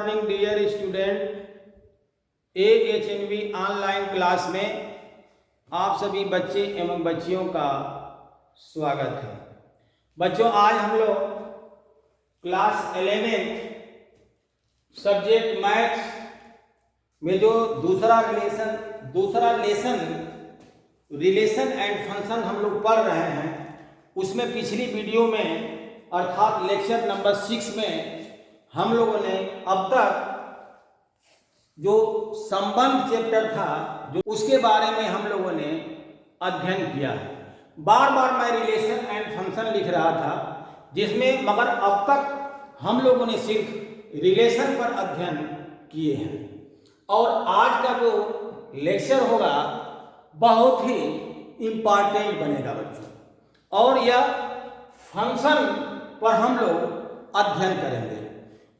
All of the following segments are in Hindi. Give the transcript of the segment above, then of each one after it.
Morning dear student. AHNV online class में आप सभी बच्चे एवं बच्चियों का स्वागत है। बच्चों, आज हम लोग क्लास 11 सब्जेक्ट मैथ्स में जो दूसरा लेसन रिलेशन एंड फंक्शन हम लोग पढ़ रहे हैं, उसमें पिछली वीडियो में अर्थात लेक्चर नंबर 6 में हम लोगों ने अब तक जो संबंध चैप्टर था जो उसके बारे में हम लोगों ने अध्ययन किया है। बार बार मैं रिलेशन एंड फंक्शन लिख रहा था जिसमें, मगर अब तक हम लोगों ने सिर्फ रिलेशन पर अध्ययन किए हैं। और आज का जो लेक्चर होगा बहुत ही इम्पॉर्टेंट बनेगा बच्चों, और यह फंक्शन पर हम लोग अध्ययन करेंगे।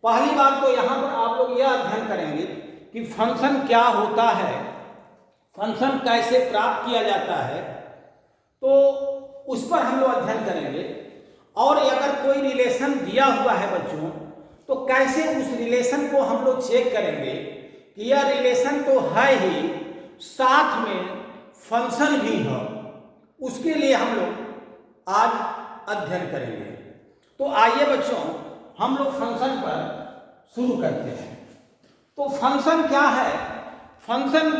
पहली बात तो यहाँ पर आप लोग यह अध्ययन करेंगे कि फंक्शन क्या होता है, फंक्शन कैसे प्राप्त किया जाता है, तो उस पर हम लोग अध्ययन करेंगे। और अगर कोई रिलेशन दिया हुआ है बच्चों, तो कैसे उस रिलेशन को हम लोग चेक करेंगे कि यह रिलेशन तो है ही, साथ में फंक्शन भी है, उसके लिए हम लोग आज अध्ययन करेंगे। तो आइए बच्चों, हम लोग फंक्शन पर शुरू करते हैं। तो फंक्शन क्या है? फंक्शन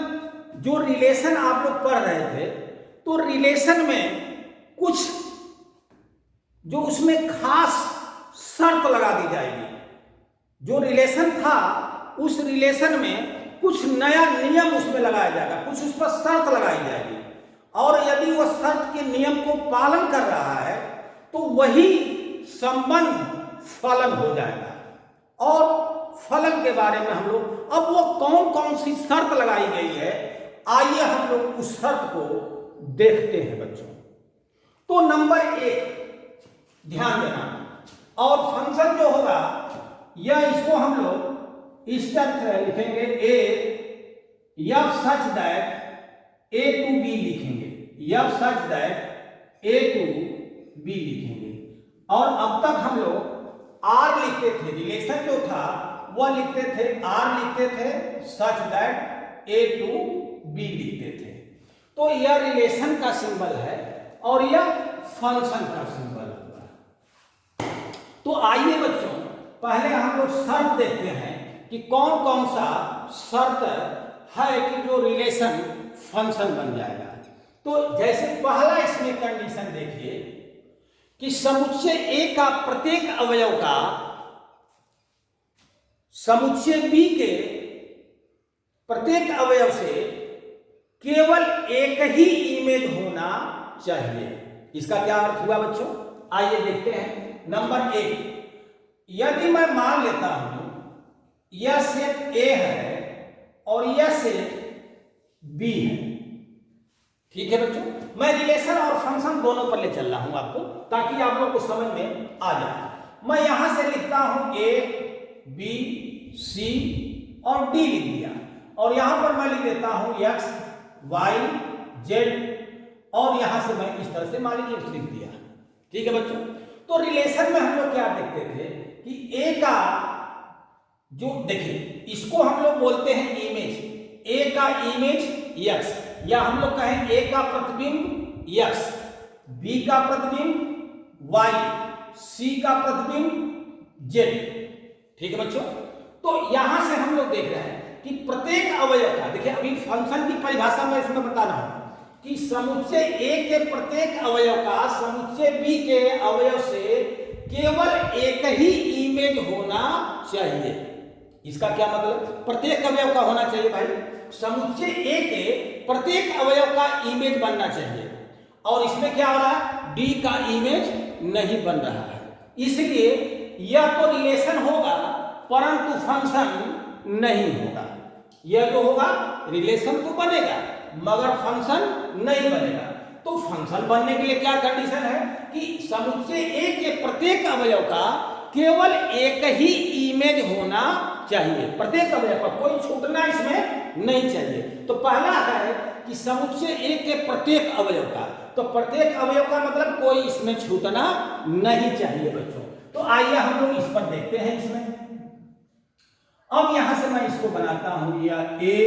जो रिलेशन आप लोग पढ़ रहे थे, तो रिलेशन में कुछ जो उसमें खास शर्त लगा दी जाएगी। जो रिलेशन था उस रिलेशन में कुछ नया नियम उसमें लगाया जाएगा, कुछ उस पर शर्त लगाई जाएगी, और यदि वह शर्त के नियम को पालन कर रहा है तो वही संबंध फलन हो जाएगा। और फलन के बारे में हम लोग, अब वो कौन कौन सी शर्त लगाई गई है, आइए हम लोग उस शर्त को देखते हैं बच्चों। तो नंबर 1 ध्यान देना, और फंक्शन जो होगा यह, इसको हम लोग इस तरह लिखेंगे, f such that A to b लिखेंगे, f such that A to b लिखेंगे। और अब तक हम लोग आर लिखते थे, रिलेशन जो था वह लिखते थे, आर लिखते थे, such that A to B लिखते थे। तो यह रिलेशन का सिंबल है और यह फंक्शन का सिंबल होगा। तो आइए बच्चों, पहले हम लोग शर्त देखते हैं कि कौन कौन सा शर्त है कि जो रिलेशन फंक्शन बन जाएगा। तो जैसे पहला इसमें कंडीशन देखिए कि समुच्चय ए का प्रत्येक अवयव का समुच्चय बी के प्रत्येक अवयव से केवल एक ही इमेज होना चाहिए। इसका क्या अर्थ हुआ बच्चों? आइए देखते हैं। नंबर 1, यदि मैं मान लेता हूं यह सेट ए है और यह सेट बी है, ठीक है बच्चों, मैं रिलेशन और फंक्शन दोनों पर ले चल रहा हूं आपको, ताकि आप लोग को समझ में आ जाए। मैं यहां से लिखता हूं ए, बी, सी और डी लिख दिया, और यहां पर मैं लिख देता हूं एक्स, वाई, जेड, और यहां से मैं इस तरह से मान लीजिए लिख दिया, ठीक है बच्चों। तो रिलेशन में हम लोग क्या देखते थे कि ए का जो, देखिए इसको हम लोग बोलते हैं इमेज, ए का इमेज एक्स, या हम लोग कहें ए का प्रतिबिंब एक्स, बी का प्रतिबिंब वाई, सी का प्रतिबिंब जेड, ठीक है बच्चों। तो यहां से हम लोग देख रहे हैं कि प्रत्येक अवयव का, देखिए अभी फंक्शन की परिभाषा में इसमें बता रहा हूं कि समुच्चय ए के प्रत्येक अवयव का समुच्चय बी के अवयव से केवल एक ही इमेज होना चाहिए। इसका क्या मतलब? प्रत्येक अवयव का होना चाहिए भाई, समुच्चय ए के प्रत्येक अवयव का इमेज बनना चाहिए, और इसमें क्या हो रहा है? डी का इमेज नहीं बन रहा है, इसलिए यह तो रिलेशन होगा परंतु फंक्शन नहीं होगा। यह जो होगा रिलेशन तो बनेगा मगर फंक्शन नहीं बनेगा। तो फंक्शन बनने के लिए क्या कंडीशन है कि समुच्चय ए के प्रत्येक अवयव का केवल एक ही इमेज होना चाहिए, प्रत्येक अवयव का कोई छूटना इसमें नहीं चाहिए। तो पहला है कि समुच्चय ए के प्रत्येक अवयव का, तो प्रत्येक अवयव का मतलब कोई इसमें छूटना नहीं चाहिए बच्चों। तो आइए हम लोग इस पर देखते हैं। इसमें अब यहां से मैं इसको बनाता हूं या ए,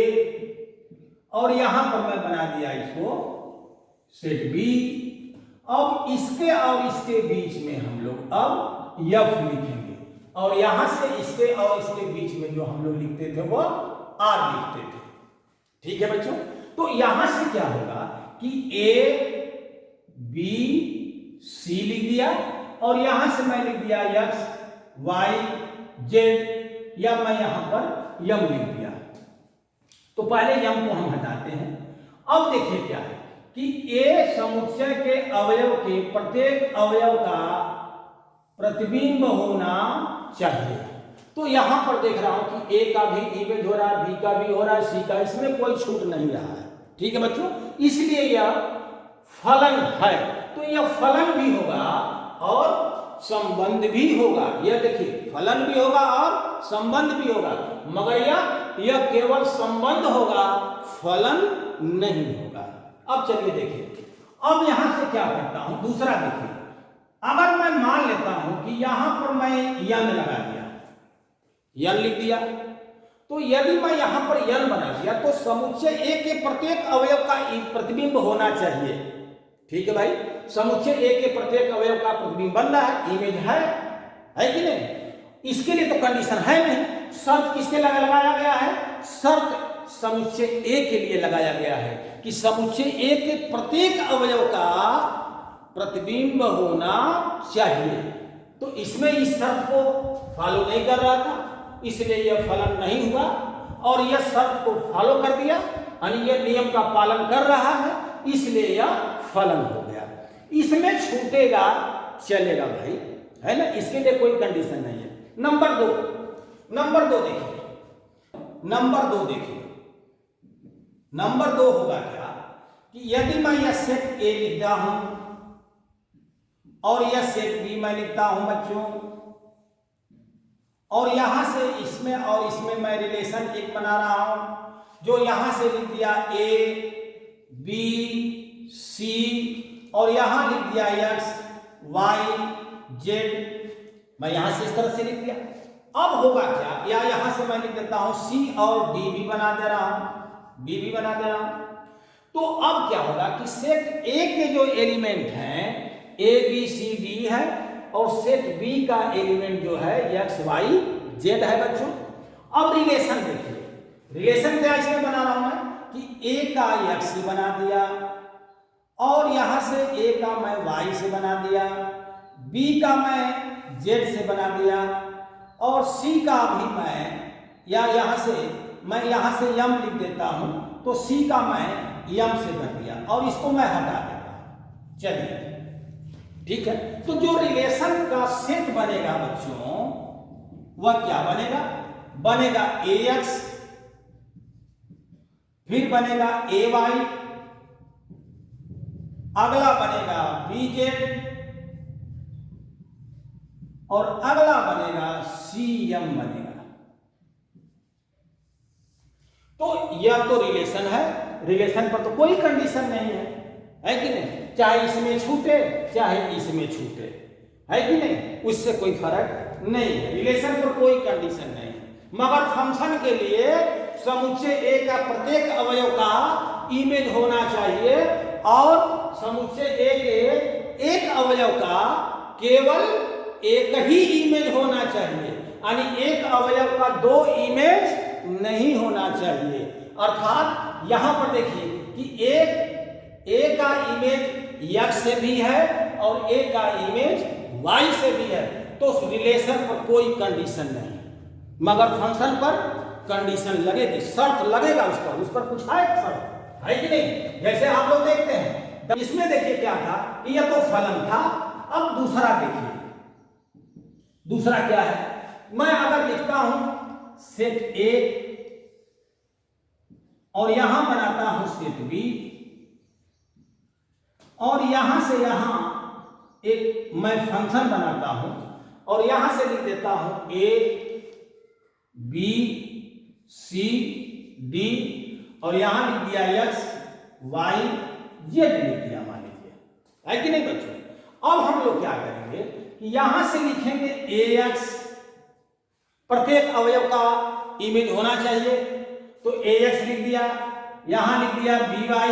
और यहां पर मैं बना दिया इसको सेट बी। अब इसके और इसके बीच में हम लोग अब एफ लिखेंगे, और यहां से इसके और इसके बीच में जो हम लोग लिखते थे वो आर लिखते थे। ठीक है बच्चों, तो यहां से क्या होगा कि ए बी सी लिख दिया, और यहां से मैं लिख दिया एक्स वाई जेड, या मैं यहां पर यम लिख दिया। तो पहले यम को हम हटाते हैं। अब देखिए क्या है कि ए समुच्चय के अवयव के प्रत्येक अवयव का प्रतिबिंब होना चाहिए। तो यहां पर देख रहा हूं कि ए का भी इमेज हो रहा है, बी का भी हो रहा है, सी का, इसमें कोई छूट नहीं रहा है। ठीक है बच्चों, इसलिए यह फलन है। तो यह फलन भी होगा और संबंध भी होगा। यह देखिए फलन भी होगा और संबंध भी होगा, मगर यह केवल संबंध होगा, फलन नहीं होगा। अब चलिए देखिए, अब यहां से क्या करता हूं, दूसरा देखिए, अगर मैं मान लेता हूं कि यहां पर मैं यन लगा दिया, यन लिख दिया, तो यदि मैं यहां पर यन बना दिया तो समुच्चय ए के प्रत्येक अवयव का प्रतिबिंब होना चाहिए। ठीक है भाई, समुच्चय ए के प्रत्येक अवयव का प्रतिबिंब बन रहा है, इमेज है कि नहीं? इसके लिए तो कंडीशन है नहीं, शर्त किसके लगाया गया है? शर्त समुच्चय ए के लिए लगाया गया है कि समुच्चय ए के प्रत्येक अवयव का प्रतिबिंब होना चाहिए। तो इसमें इस शर्त को फॉलो नहीं कर रहा था, इसलिए यह फलन नहीं हुआ, और यह शर्त को फॉलो कर दिया, यानी यह नियम का पालन कर रहा है, इसलिए यह फलन हो गया। इसमें छूटेगा चलेगा भाई, है ना, इसके लिए कोई कंडीशन नहीं है। नंबर दो देखिए, नंबर दो होगा क्या कि यदि मैं यह सेट ए लिखता हूं और यह सेट बी मैं लिखता हूं बच्चों, और यहां से इसमें और इसमें मैं रिलेशन एक बना रहा हूं, जो यहां से लिख दिया ए बी सी, और यहां लिख दिया एक्स वाई जेड, मैं यहां से इस तरह से लिख दिया। अब होगा क्या, या यहां से मैं लिख देता हूं सी और डी भी बना दे रहा हूं, बी भी बना दे रहा हूं। तो अब क्या होगा कि सेट ए के जो एलिमेंट हैं ए बी सी डी है, और सेट बी का एलिमेंट जो है एक्स वाई जेड है बच्चों। अब रिलेशन देखिए, रिलेशन क्या इसमें बना रहा हूं मैं कि ए का एक्स बना दिया, और यहां से ए का मैं वाई से बना दिया, बी का मैं जेड से बना दिया, और सी का भी मैं यहां से यम लिख देता हूं, तो सी का मैं यम से कर दिया, और इसको मैं हटा देता हूं। चलिए ठीक है, तो जो रिलेशन का सेट बनेगा बच्चों वह क्या बनेगा ए एक्स, फिर बनेगा ए वाई, अगला बनेगा बी जेड, और अगला बनेगा सी एम बनेगा। तो यह तो रिलेशन है, रिलेशन पर तो कोई कंडीशन नहीं है कि नहीं? चाहे इसमें छूटे चाहे इसमें छूटे, है कि नहीं, उससे कोई फर्क नहीं है, रिलेशन पर कोई कंडीशन नहीं है। मगर फंक्शन के लिए समुच्चय ए का प्रत्येक अवयव का इमेज होना चाहिए, और समुच्चय ए के एक अवयव का केवल एक ही इमेज होना चाहिए, यानी एक अवयव का दो इमेज नहीं होना चाहिए। अर्थात यहां पर देखिए कि ए का इमेज एक्स से भी है और ए का इमेज वाई से भी है, तो उस रिलेशन पर कोई कंडीशन नहीं, मगर फंक्शन पर कंडीशन लगेगी, शर्त लगेगा उस पर कुछ है शर्त, है कि नहीं? जैसे आप लोग देखते हैं, इसमें देखिए क्या था, यह तो फलन था। अब दूसरा देखिए, दूसरा क्या है, मैं अगर लिखता हूं सेट ए और यहां बनाता हूं सेट बी, और यहां से यहां एक मैं फंक्शन बनाता हूं, और यहां से लिख देता हूं ए बी सी डी, और यहां लिख दिया एक्स वाई जेड लिख दिया, मान लीजिए, है कि नहीं बच्चों? अब हम लोग क्या करेंगे कि यहां से लिखेंगे ए एक्स, प्रत्येक अवयव का इमेज होना चाहिए। तो AX लिख दिया, यहां लिख दिया BY,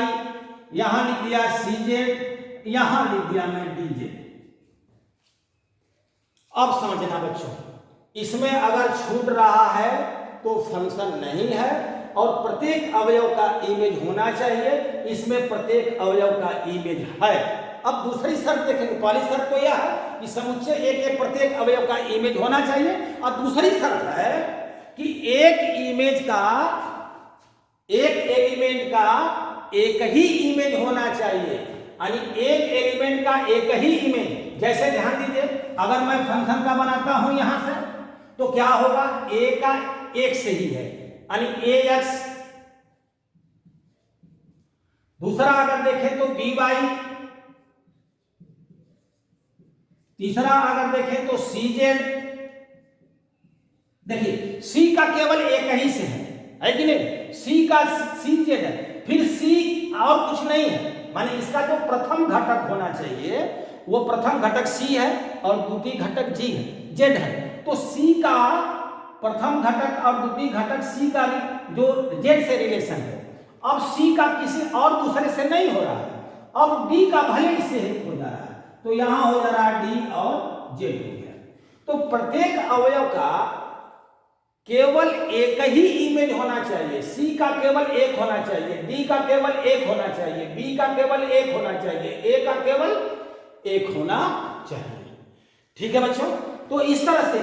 यहां लिख दिया CZ, यहां लिख दिया मैं DZ। अब समझना बच्चों, इसमें अगर छूट रहा है तो फंक्शन नहीं है, और प्रत्येक अवयव का इमेज होना चाहिए, इसमें प्रत्येक अवयव का इमेज है। अब दूसरी शर्त देखेंगे, पहली शर्त तो यह है कि समुच्चय एक एक प्रत्येक अवयव का इमेज होना चाहिए, और दूसरी शर्त है कि एक इमेज का, एक एलिमेंट का एक ही इमेज होना चाहिए, यानी एक एलिमेंट का एक ही इमेज। जैसे ध्यान दीजिए, अगर मैं फंक्शन का बनाता हूं यहां से, तो क्या होगा, A का एक से ही है, यानी AX। दूसरा अगर देखें तो BY, तीसरा अगर देखें तो CZ। देखिए C का केवल एक ही से है कि नहीं, C का CZ है, फिर C और कुछ नहीं है, माने इसका जो प्रथम घटक होना चाहिए वो प्रथम घटक C है और द्वितीय घटक Z है। तो C का प्रथम घटक और द्वितीय घटक C का जो Z से रिलेशन है, अब C का किसी और दूसरे से नहीं हो रहा है, अब D का भले इससे हो जा रहा है, तो यहां हो जा रहा है D और Z हो गया। तो प्रत्येक अवयव का केवल एक ही इमेज होना चाहिए, C का केवल एक होना चाहिए, D का केवल एक होना चाहिए, B का केवल एक होना चाहिए, A का केवल एक होना चाहिए। ठीक है बच्चों, तो इस तरह से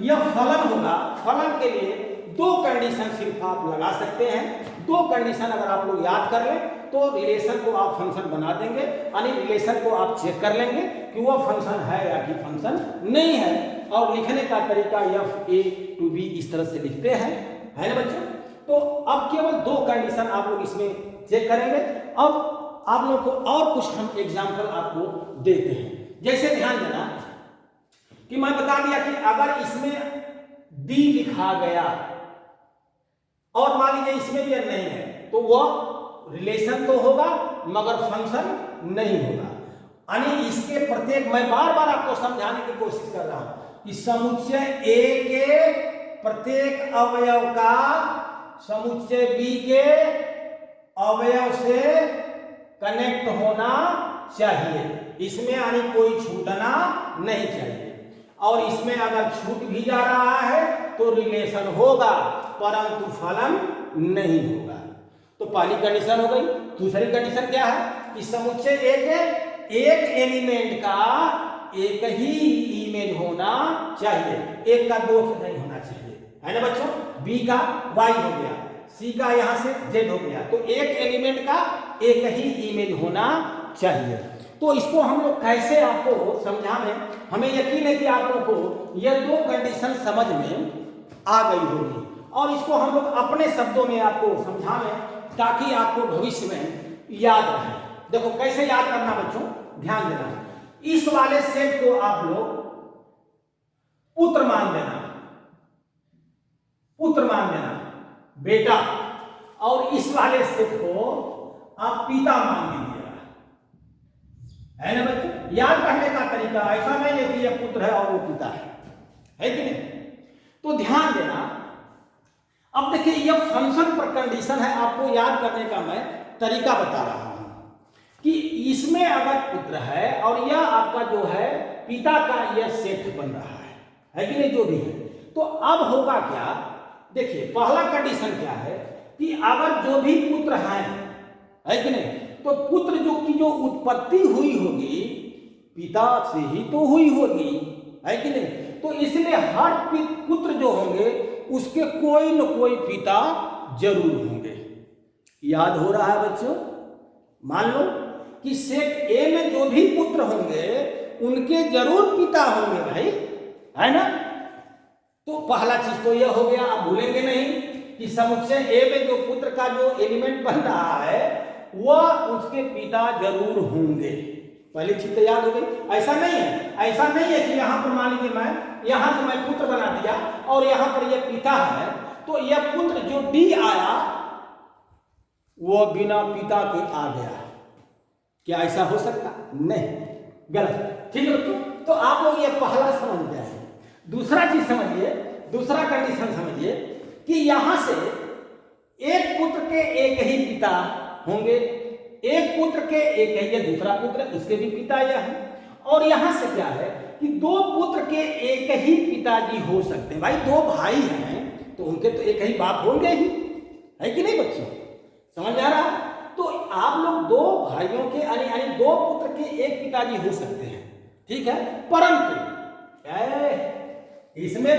यह फलन होगा। फलन के लिए दो कंडीशन सिर्फ आप लगा सकते हैं। दो कंडीशन अगर आप लोग याद कर लें तो रिलेशन को आप फंक्शन बना देंगे, यानी रिलेशन को आप चेक कर लेंगे कि वह फंक्शन है या कि फंक्शन नहीं है। और लिखने का तरीका FA to B इस तरह से लिखते हैं, है ना बच्चों। तो अब केवल दो कंडीशन आप लोग इसमें चेक करेंगे। अब आप लोग को और कुछ हम एग्जाम्पल आपको देते हैं। जैसे ध्यान देना कि मैं बता दिया कि अगर इसमें D लिखा गया और मान लीजिए इसमें भी नहीं है, तो वह रिलेशन तो होगा मगर फंक्शन नहीं होगा। यानी इसके प्रत्येक, मैं बार बार आपको समझाने की कोशिश कर रहा हूं कि समुच्चय A के प्रत्येक अवयव का समुच्चय B के अवयव से कनेक्ट होना चाहिए, इसमें यानी कोई छूटना नहीं चाहिए। और इसमें अगर छूट भी जा रहा है तो रिलेशन होगा परंतु फलन नहीं होगा। तो पहली कंडीशन हो गई। दूसरी कंडीशन क्या है कि समुच्चय A के एक एलिमेंट का एक ही इमेज होना चाहिए, एक का दो नहीं होना चाहिए, है ना बच्चों। B का Y हो गया, C का यहां से Z हो गया, तो एक एलिमेंट का एक ही इमेज होना चाहिए। तो इसको हम लोग कैसे आपको समझाने, हमें यकीन है कि आप लोगों को यह दो कंडीशन समझ में आ गई होगी, और इसको हम लोग अपने शब्दों में आपको समझाने ताकि आपको भविष्य में याद रहे। देखो कैसे याद करना बच्चों, ध्यान देना। इस वाले सेट को आप लोग पुत्र मान देना, पुत्र मान देना बेटा, और इस वाले सेट को आप पिता मान दीजिएगा, है ना बच्चों। याद करने का तरीका ऐसा नहीं है कि यह पुत्र है और वो पिता है कि नहीं। तो ध्यान देना। अब देखिए यह फंक्शन पर कंडीशन है, आपको याद करने का मैं तरीका बता रहा हूं कि इसमें अगर पुत्र है और यह आपका जो है पिता का यह सेट बन रहा है कि नहीं, जो भी है। तो अब होगा क्या, देखिए पहला कंडीशन क्या है कि अगर जो भी पुत्र है कि नहीं, तो पुत्र जो की जो उत्पत्ति हुई होगी पिता से ही तो हुई होगी, है कि नहीं। तो इसलिए हर पुत्र जो होंगे उसके कोई न कोई पिता जरूर होंगे। याद हो रहा है बच्चों। मान लो कि सेट A में जो भी पुत्र होंगे उनके जरूर पिता होंगे भाई, है ना। तो पहला चीज तो यह हो गया, आप भूलेंगे नहीं कि समुच्चय A में जो पुत्र का जो एलिमेंट बन रहा है वह उसके पिता जरूर होंगे। पहली चीज तो याद हो गई। ऐसा नहीं है कि यहां पर मान लीजिए मैं यहां से मैं पुत्र बना दिया और यहां पर यह पिता है, तो यह पुत्र जो D आया वो बिना पिता के आ गया। क्या ऐसा हो सकता? नहीं, गलत। ठीक है बच्चों, तो आप लोग ये पहला समझ गए। दूसरा चीज समझिए, दूसरा कंडीशन समझिए कि यहां से एक पुत्र के एक ही पिता होंगे, एक पुत्र के एक ही, दूसरा पुत्र उसके भी पिता यह है, और यहां से क्या है कि दो पुत्र के एक ही पिताजी हो सकते हैं। भाई दो भाई हैं तो उनके तो एक ही बाप होंगे ही, है कि नहीं बच्चों? समझ आ रहा? तो आप लोग दो भाइयों के यानी दो पुत्र के एक पिताजी हो सकते हैं, ठीक है। परंतु इसमें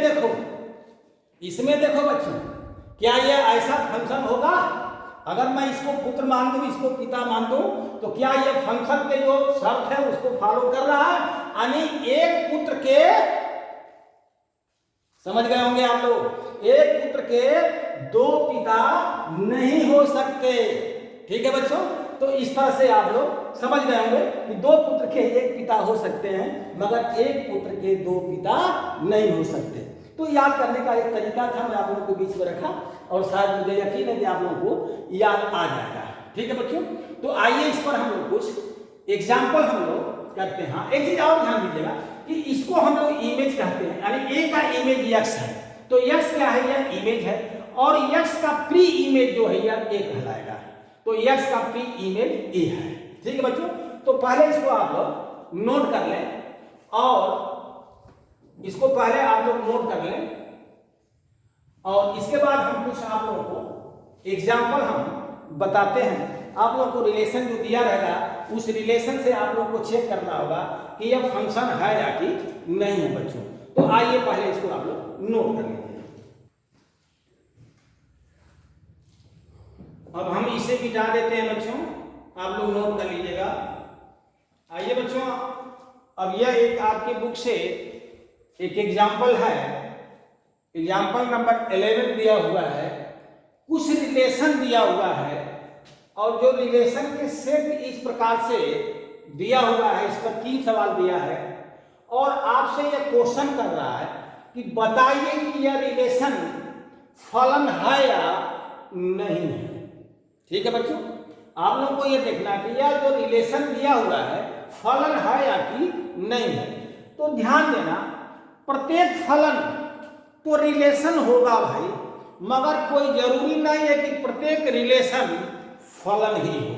देखो बच्चों, क्या यह ऐसा फंक्शन होगा? अगर मैं इसको पुत्र मान दूं, इसको पिता मान दूं, तो क्या यह फंक्शन के जो शर्त है उसको फॉलो कर रहा है? यानी एक पुत्र के, समझ गए होंगे आप लोग, एक पुत्र के दो पिता नहीं हो सकते, ठीक है बच्चों। तो इस तरह से आप लोग समझ गए होंगे कि दो पुत्र के एक पिता हो सकते हैं मगर एक पुत्र के दो पिता नहीं हो सकते। तो याद करने का एक तरीका था, मैं आप लोगों को बीच में रखा और शायद मुझे यकीन है कि आप लोगों को याद आ जाएगा, ठीक है बच्चों। तो आइए इस पर हम लोग कुछ एग्जाम्पल हम लोग करते हैं। एक चीज और ध्यान दीजिएगा कि इसको हम लोग इमेज कहते हैं, यानी ए का इमेज यक्स है, तो यक्स क्या है? यह इमेज है, और यक्स का प्री इमेज जो है यह ए कहलाएगा, तो यक्स का प्री इमेज ए है, ठीक है बच्चों। तो पहले इसको आप लोग नोट कर लें, और इसको पहले आप लोग नोट कर लें, और इसके बाद हम कुछ आप लोगों को एग्जाम्पल हम बताते हैं। आप लोगों को रिलेशन जो दिया रहेगा उस रिलेशन से आप लोगों को चेक करना होगा कि यह फंक्शन है या कि नहीं है बच्चों। तो आइए पहले इसको आप लोग नोट कर लीजिए। अब हम इसे मिटा देते हैं बच्चों, आप लोग नोट कर लीजिएगा। आइए बच्चों, अब यह एक आपकी बुक से एक एग्जाम्पल है, एग्जाम्पल नंबर 11 दिया हुआ है। कुछ रिलेशन दिया हुआ है और जो रिलेशन के सेट इस प्रकार से दिया हुआ है, इस पर 3 सवाल दिया है और आपसे यह क्वेश्चन कर रहा है कि बताइए कि यह रिलेशन फलन है या नहीं है, ठीक है बच्चों। आप लोगों को यह देखना है कि यह जो रिलेशन दिया हुआ है फलन है या कि नहीं है। तो ध्यान देना, प्रत्येक फलन तो रिलेशन होगा भाई, मगर कोई जरूरी नहीं है कि प्रत्येक रिलेशन फलन ही हो,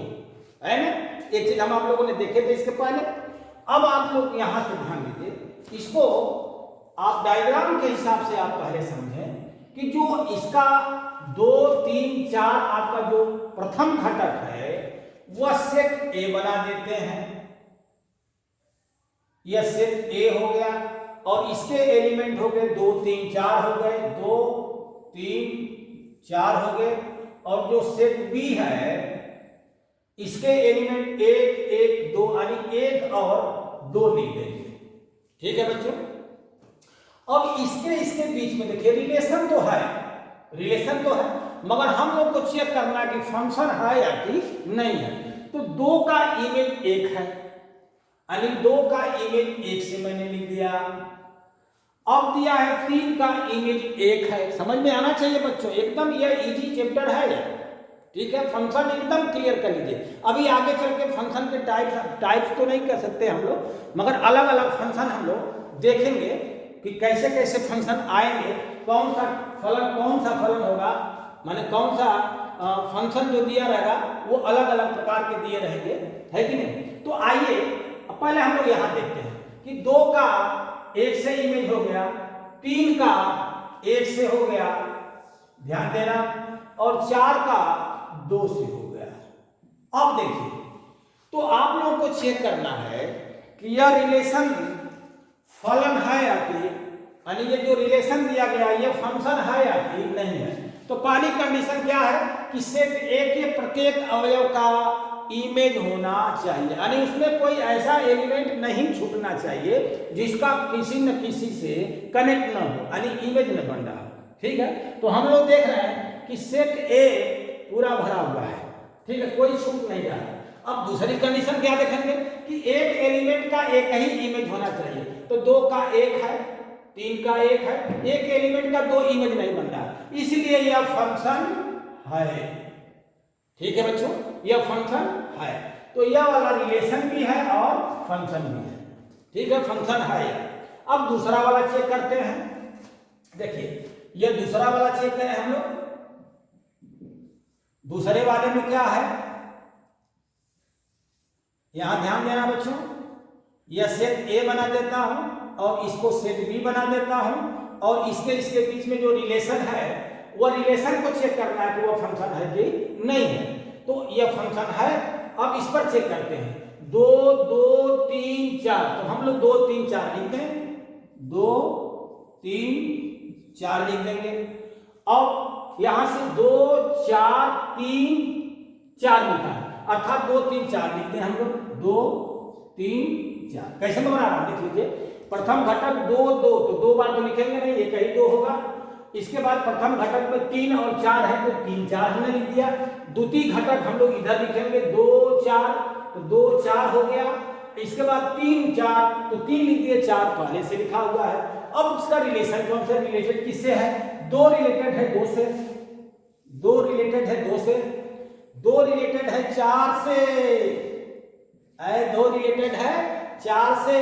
है ना। एक चीज हम आप लोगों ने देखे थे इसके पहले। अब आप लोग यहां से ध्यान दीजिए, इसको आप डायग्राम के हिसाब से आप पहले समझें कि जो इसका 2, 3, 4 आपका जो प्रथम घटक है वह सेट ए बना देते हैं, यह सेट ए हो गया, और इसके एलिमेंट हो गए 2, 3, 4 हो गए, 2, 3, 4 हो गए, और जो सेट बी है इसके एलिमेंट 1, 1, 2 यानी 1 और 2 लिख देंगे, ठीक है बच्चों। अब इसके बीच में देखिए रिलेशन तो है, रिलेशन तो है, मगर हम लोग को चेक करना है कि फंक्शन है या कि नहीं है। तो 2 का इमेज 1 है, यानी 2 का इमेज 1 से मैंने लिख दिया। अब दिया है 3 का इमेज 1 है, समझ में आना चाहिए बच्चों, एकदम यह इजी चैप्टर है, ठीक है। फंक्शन एकदम क्लियर कर लीजिए। अभी आगे चल के फंक्शन के टाइप्स तो नहीं कर सकते हम लोग, मगर अलग अलग फंक्शन हम लोग देखेंगे कि कैसे कैसे फंक्शन आएंगे, कौन सा फलन होगा, माने कौन सा फंक्शन जो दिया रहेगा वो अलग अलग प्रकार के दिए रहेंगे, है कि नहीं। तो आइए पहले हम लोग यहाँ देखते हैं कि 2 का 1 से इमेज हो गया, 3 का 1 से हो गया, ध्यान देना, और 4 का 2 से हो गया। अब देखिए, तो आप लोगों को चेक करना है कि यह रिलेशन फलन है या कि, यानी ये जो रिलेशन दिया गया ये फंक्शन है या कि नहीं है। तो पहली कंडीशन क्या है कि सेट ए के प्रत्येक अवयव का इमेज होना चाहिए, यानी उसमें कोई ऐसा एलिमेंट नहीं छूटना चाहिए जिसका किसी न किसी से कनेक्ट न हो, यानी इमेज न बन रहा, ठीक है। तो हम लोग देख रहे हैं कि सेट ए पूरा भरा हुआ है, ठीक है, कोई छूट नहीं रहा। अब दूसरी कंडीशन क्या देखेंगे कि एक एलिमेंट का एक ही इमेज होना चाहिए। तो 2 का 1 है, 3 का 1 है, एक एलिमेंट का 2 इमेज नहीं बन रहा, इसलिए यह फंक्शन है, ठीक है बच्चों, यह फंक्शन है। तो यह वाला रिलेशन भी है और फंक्शन भी है, ठीक है, फंक्शन है। अब दूसरा वाला चेक करते हैं। देखिए ये दूसरा वाला चेक करें हम लोग। दूसरे वाले में क्या है, यहां ध्यान देना बच्चों, यह सेट ए बना देता हूं और इसको सेट बी बना देता हूं, और इसके बीच में जो रिलेशन है वह रिलेशन को चेक करना है कि वह फंक्शन है कि नहीं है। तो यह फंक्शन है। अब इस पर चेक करते हैं, 2 2 3 4, तो हम लोग 2 3 4 लिख दें, 2 3 4 लिख देंगे। अब यहां से 2 4 3 4 लिखा है, अर्थात 2 3 4 लिख दें हम लोग, 2 3 4। कैसे मैं बना रहा हूं देख लीजिए। प्रथम घटक 2 2, तो 2 बार तो लिखेंगे नहीं, एक ही 2 होगा। इसके बाद प्रथम घटक में 3 और 4 है तो 3 4 हमने लिख दिया। द्वितीय घटक हम लोग इधर लिखेंगे 2 4, तो 2 4 हो गया। इसके बाद 3 4, तो 3 लिख दिए, 4 पहले से लिखा हुआ है। अब इसका रिलेशन कौन सा रिलेटेड किससे है, 2 रिलेटेड है 2 से, 2 रिलेटेड है 2 से, 2 रिलेटेड है 4 से, 2 रिलेटेड है 4 से,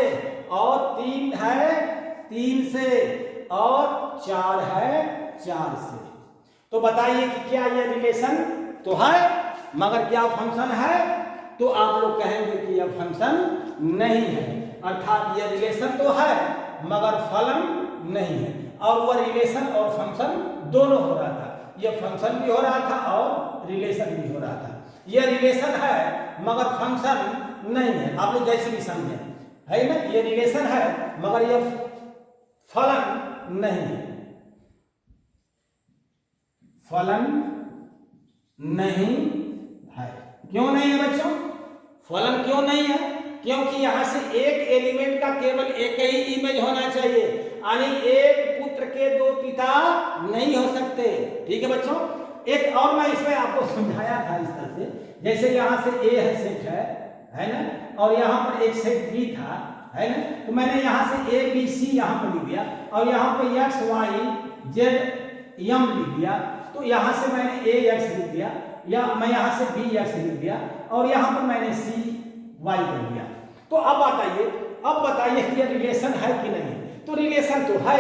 और 3 है 3 से, और 4 है 4 से। तो बताइए कि क्या यह रिलेशन तो है, मगर क्या फंक्शन है? तो आप लोग कहेंगे कि यह फंक्शन नहीं है, अर्थात यह रिलेशन तो है मगर फलन नहीं है। और वह रिलेशन और फंक्शन दोनों हो रहा था, यह फंक्शन भी हो रहा था और रिलेशन भी हो रहा था। यह रिलेशन है मगर फंक्शन नहीं है, आप लोग जैसे भी समझे, है ना। यह रिलेशन है मगर यह फलन नहीं है, फलन नहीं है। क्यों नहीं है बच्चों? फलन क्यों नहीं है? क्योंकि यहां से एक एलिमेंट का केवल एक ही इमेज होना चाहिए, यानी एक पुत्र के 2 पिता नहीं हो सकते। ठीक है बच्चों। एक और मैं इसमें आपको समझाया था इस तरह से, जैसे यहां से ए है सेट है ना, और यहां पर एक सेट बी था, है ना। तो मैंने यहां से ए बी सी यहां पर लिख दिया, और यहां पर एक्स वाई जेड एम लिख दिया। तो यहां से मैंने ए एक्स लिख दिया, या मैं यहां से बी एक्स लिख दिया, और यहां पर मैंने सी वाई कर दिया। तो अब बताइए कि यह रिलेशन है कि नहीं? तो रिलेशन तो है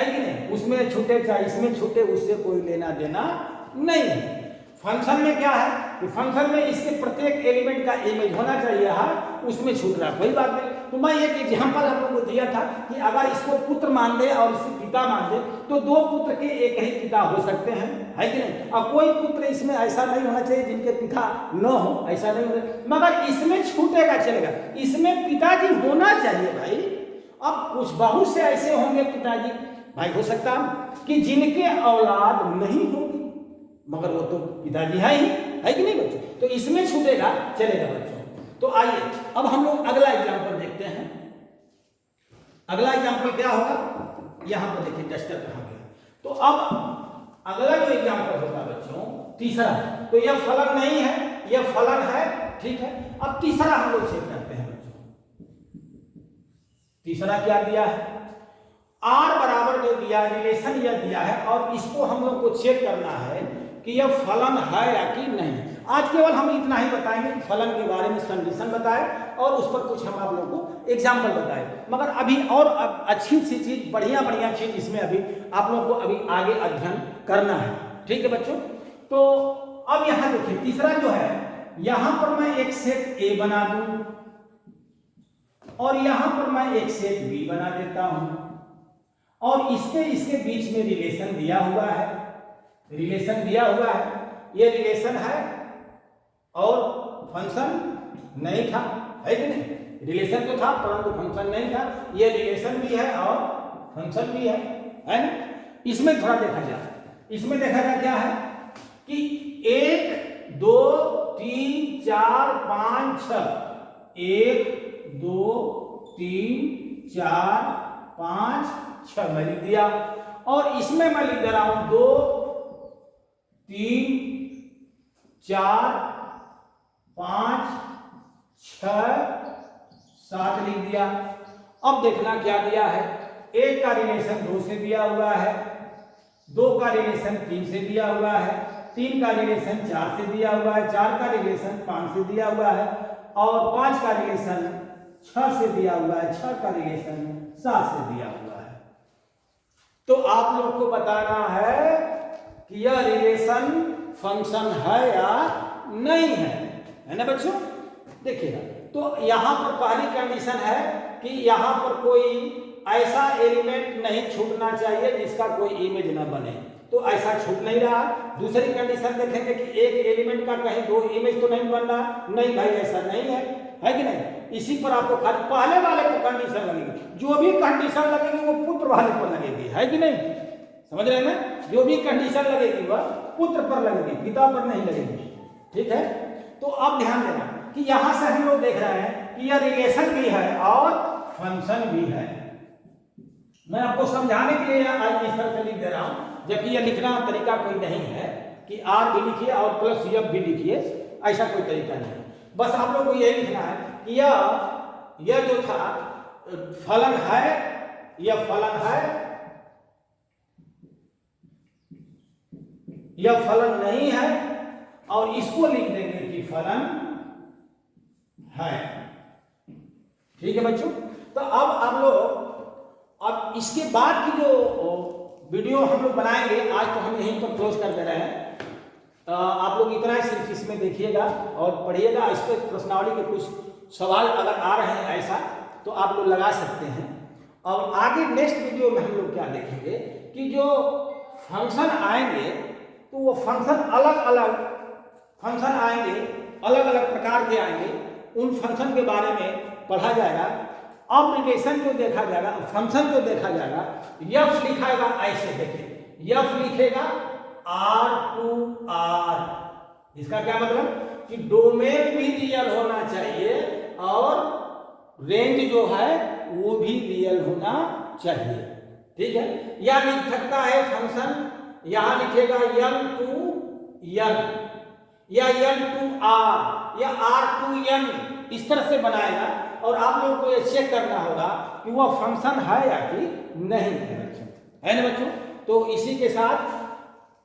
कि नहीं? उसमें छूटे चाहे इसमें छूटे, उससे कोई लेना देना नहीं है। फंक्शन में क्या है कि फंक्शन में इसके प्रत्येक एलिमेंट का इमेज होना चाहिए, उसमें छूट रहा कोई बात नहीं। तो मैं एक एग्जांपल आप लोगों को दिया था कि अगर इसको पुत्र मान दे और इसे पिता मान दे, तो 2 पुत्र के एक ही पिता हो सकते हैं, है कि नहीं। और कोई पुत्र इसमें ऐसा नहीं होना चाहिए जिनके पिता न हो, ऐसा नहीं होना, मगर इसमें छूटेगा चलेगा, इसमें पिताजी होना चाहिए भाई। अब कुछ बहुत से ऐसे होंगे पिताजी भाई, हो सकता है कि जिनके औलाद नहीं होगी, मगर वो तो पिताजी है कि नहीं बच्चों? तो इसमें छूटेगा चलेगा बच्चों। तो आइए अब हम लोग अगला एग्जांपल देखते हैं। अगला एग्जांपल क्या होगा, यहां पर देखिए डस्टर कहां गया। तो अब अगला जो एग्जांपल होगा बच्चों तीसरा, तो यह फलन नहीं है, यह फलन है, ठीक है। अब तीसरा हम लोग चेक करते हैं बच्चों। तीसरा क्या दिया है, आर बराबर जो दिया रिलेशन यह दिया है, और इसको हम लोग को चेक करना है कि यह फलन है या कि नहीं। आज केवल हम इतना ही बताएंगे कि फलन के बारे में कंडीशन बताए और उस पर कुछ हम आप लोगों को एग्जाम्पल बताए, मगर अभी और अच्छी सी चीज, बढ़िया चीज इसमें अभी आप लोग को अभी आगे अध्ययन करना है। ठीक है बच्चों। तो अब यहां देखिए तीसरा जो है, यहां पर मैं एक सेट ए बना दूं और यहां पर मैं एक सेट बी बना देता हूं, और इसके बीच में रिलेशन दिया हुआ है, रिलेशन दिया हुआ है। ये रिलेशन है और फंक्शन नहीं था, है कि नहीं? रिलेशन तो था परंतु फंक्शन नहीं था। ये रिलेशन भी है और फंक्शन भी है ना। इसमें थोड़ा देखा जाए, इसमें देखा जाए क्या है कि 1 2 3 4 5 6, 1 2 3 4 5 6 मैं लिख दिया, और इसमें मैं लिख दे रहा हूं 2 3 4 5 6 7 लिख दिया। अब देखना क्या दिया है, 1 का रिलेशन 2 से दिया हुआ है, 2 का रिलेशन 3 से दिया हुआ है, 3 का रिलेशन 4 से दिया हुआ है, 4 का रिलेशन 5 से दिया हुआ है, और 5 का रिलेशन 6 से दिया हुआ है, 6 का रिलेशन 7 से दिया हुआ है। तो आप लोग को बताना है कि यह रिलेशन फंक्शन है या नहीं है ना बच्चों। देखिएगा, तो यहां पर पहली कंडीशन है कि यहां पर कोई ऐसा एलिमेंट नहीं छूटना चाहिए जिसका कोई इमेज न बने, तो ऐसा छूट नहीं रहा। दूसरी कंडीशन देखेंगे कि एक एलिमेंट का कहीं दो इमेज तो नहीं बन रहा, नहीं भाई ऐसा नहीं है कि नहीं। इसी पर आपको खाली पहले वाले को कंडीशन लगेगी, जो भी कंडीशन लगेगी वो पुत्र वाले पर लगेगी, है कि नहीं, समझ रहे हैं ना। जो भी कंडीशन लगेगी वह पुत्र पर लगेगी, पिता पर नहीं लगेगी, ठीक है। तो अब ध्यान देना कि यहां से हम लोग देख रहे हैं कि यह रिलेशन भी है और फंक्शन भी है। मैं आपको समझाने के लिए आज इस तरह से लिख दे रहा हूं, जबकि यह लिखना तरीका कोई नहीं है कि आर भी लिखिए और प्लस एफ भी लिखिए, ऐसा कोई तरीका नहीं है। बस आप लोग को यही लिखना है कि यह जो था फलन है, यह फलन है, यह फलन नहीं है, और इसको लिख देंगे कि फलन है। ठीक है बच्चों। तो अब आप लोग अब इसके बाद की जो वीडियो हम लोग बनाएंगे, आज तो हम यहीं पर क्लोज कर दे रहे हैं। आप लोग इतना ही सिर्फ इसमें देखिएगा और पढ़िएगा। इस पर प्रश्नावली के कुछ सवाल अगर आ रहे हैं ऐसा तो आप लोग लगा सकते हैं। और आगे नेक्स्ट वीडियो में हम लोग क्या देखेंगे कि जो फंक्शन आएंगे तो वो फंक्शन अलग अलग फंक्शन आएंगे, अलग अलग प्रकार के आएंगे, उन फंक्शन के बारे में पढ़ा जाएगा। अब रिलेशन जो देखा जाएगा, फंक्शन जो देखा जाएगा, यफ लिखाएगा ऐसे, देखिए यफ लिखेगा R2R। इसका क्या मतलब कि डोमेन भी रियल होना चाहिए और रेंज जो है वो भी रियल होना चाहिए, ठीक है। या लिख सकता है फंक्शन, यहां लिखेगा N to N या N to R या R to N, इस तरह से बनाएगा। और आप लोगों को ये चेक करना होगा कि वह फंक्शन है या कि नहीं है बच्चों, है ना बच्चों। तो इसी के साथ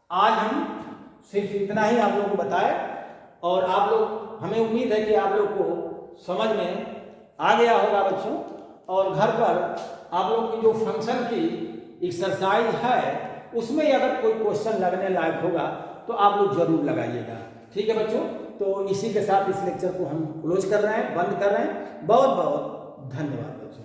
आज हम सिर्फ इतना ही आप लोगों को बताए, और आप लोग, हमें उम्मीद है कि आप लोग को समझ में आ गया होगा बच्चों। और घर पर आप लोग की जो फंक्शन की एक्सरसाइज है उसमें अगर कोई क्वेश्चन लगने लायक होगा तो आप लोग जरूर लगाइएगा, ठीक है बच्चों। तो इसी के साथ इस लेक्चर को हम क्लोज कर रहे हैं, बंद कर रहे हैं। बहुत बहुत धन्यवाद बच्चों।